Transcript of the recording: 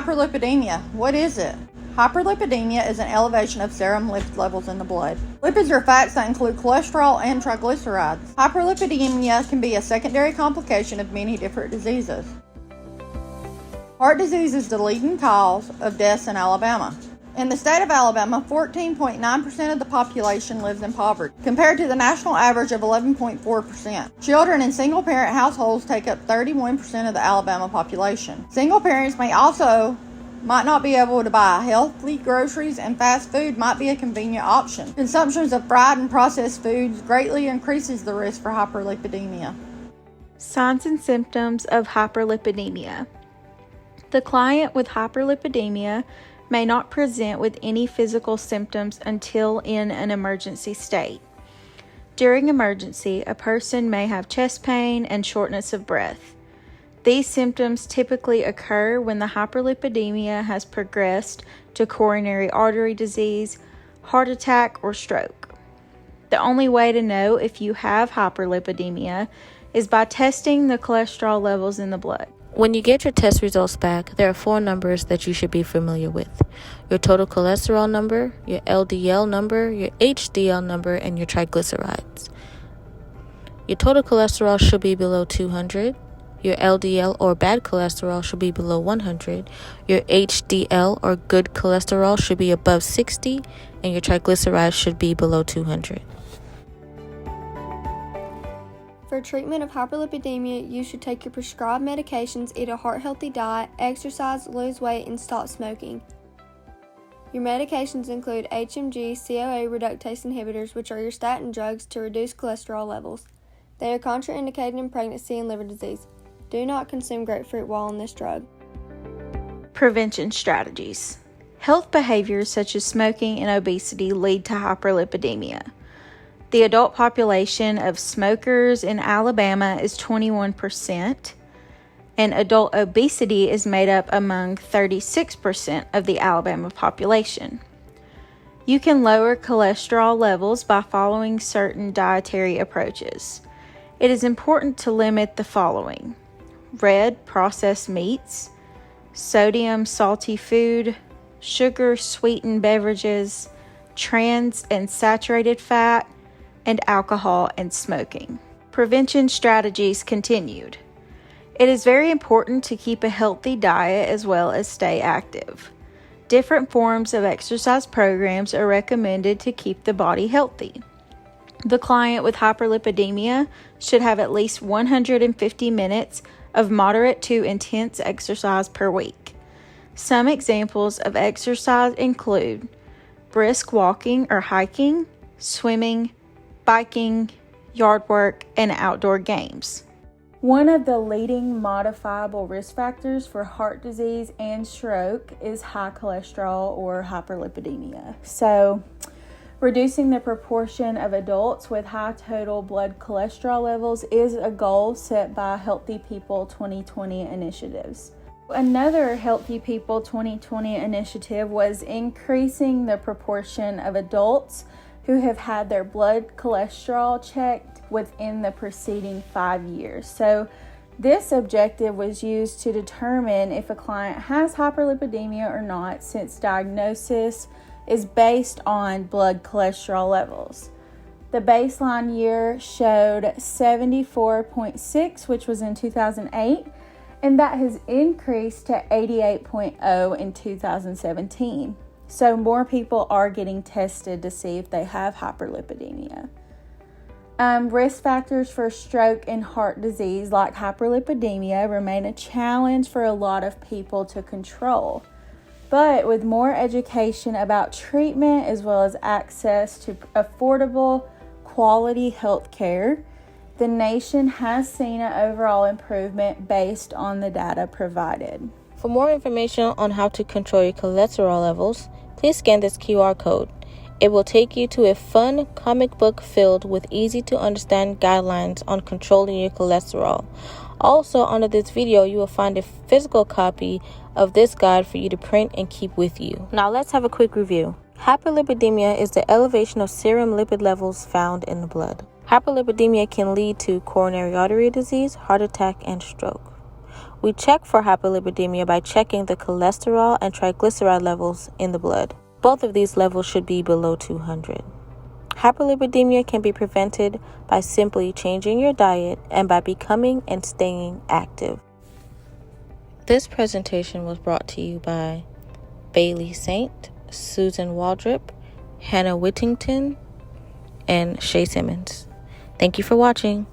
Hyperlipidemia. What is it? Hyperlipidemia is an elevation of serum lipid levels in the blood. Lipids are fats that include cholesterol and triglycerides. Hyperlipidemia can be a secondary complication of many different diseases. Heart disease is the leading cause of deaths in Alabama. In the state of Alabama, 14.9% of the population lives in poverty, compared to the national average of 11.4%. Children in single-parent households take up 31% of the Alabama population. Single parents might not be able to buy healthy groceries, and fast food might be a convenient option. Consumption of fried and processed foods greatly increases the risk for hyperlipidemia. Signs and symptoms of hyperlipidemia. The client with hyperlipidemia may not present with any physical symptoms until in an emergency state. During emergency, a person may have chest pain and shortness of breath. These symptoms typically occur when the hyperlipidemia has progressed to coronary artery disease, heart attack, or stroke. The only way to know if you have hyperlipidemia is by testing the cholesterol levels in the blood. When you get your test results back, there are 4 numbers that you should be familiar with: your total cholesterol number, your LDL number, your HDL number, and your triglycerides. Your total cholesterol should be below 200. Your LDL or bad cholesterol should be below 100. Your HDL or good cholesterol should be above 60, and your triglycerides should be below 200. For treatment of hyperlipidemia, you should take your prescribed medications, eat a heart-healthy diet, exercise, lose weight, and stop smoking. Your medications include HMG, CoA reductase inhibitors, which are your statin drugs to reduce cholesterol levels. They are contraindicated in pregnancy and liver disease. Do not consume grapefruit while on this drug. Prevention strategies. Health behaviors such as smoking and obesity lead to hyperlipidemia. The adult population of smokers in Alabama is 21%, and adult obesity is made up among 36% of the Alabama population. You can lower cholesterol levels by following certain dietary approaches. It is important to limit the following: red processed meats, sodium salty food, sugar sweetened beverages, trans and saturated fat, and alcohol and smoking. Prevention strategies continued. It is very important to keep a healthy diet as well as stay active. Different forms of exercise programs are recommended to keep the body healthy. The client with hyperlipidemia should have at least 150 minutes of moderate to intense exercise per week. Some examples of exercise include brisk walking or hiking, swimming, biking, yard work, and outdoor games. One of the leading modifiable risk factors for heart disease and stroke is high cholesterol or hyperlipidemia. So, reducing the proportion of adults with high total blood cholesterol levels is a goal set by Healthy People 2020 initiatives. Another Healthy People 2020 initiative was increasing the proportion of adults who have had their blood cholesterol checked within the preceding 5 years. So this objective was used to determine if a client has hyperlipidemia or not, since diagnosis is based on blood cholesterol levels. The baseline year showed 74.6, which was in 2008, and that has increased to 88.0 in 2017. So more people are getting tested to see if they have hyperlipidemia. Risk factors for stroke and heart disease like hyperlipidemia remain a challenge for a lot of people to control. But with more education about treatment as well as access to affordable, quality health care, the nation has seen an overall improvement based on the data provided. For more information on how to control your cholesterol levels, please scan this QR code. It will take you to a fun comic book filled with easy to understand guidelines on controlling your cholesterol. Also, under this video, you will find a physical copy of this guide for you to print and keep with you. Now let's have a quick review. Hyperlipidemia is the elevation of serum lipid levels found in the blood. Hyperlipidemia can lead to coronary artery disease, heart attack, and stroke. We check for hyperlipidemia by checking the cholesterol and triglyceride levels in the blood. Both of these levels should be below 200. Hyperlipidemia can be prevented by simply changing your diet and by becoming and staying active. This presentation was brought to you by Bailey Saint, Susan Waldrop, Hannah Whittington, and Shay Simmons. Thank you for watching.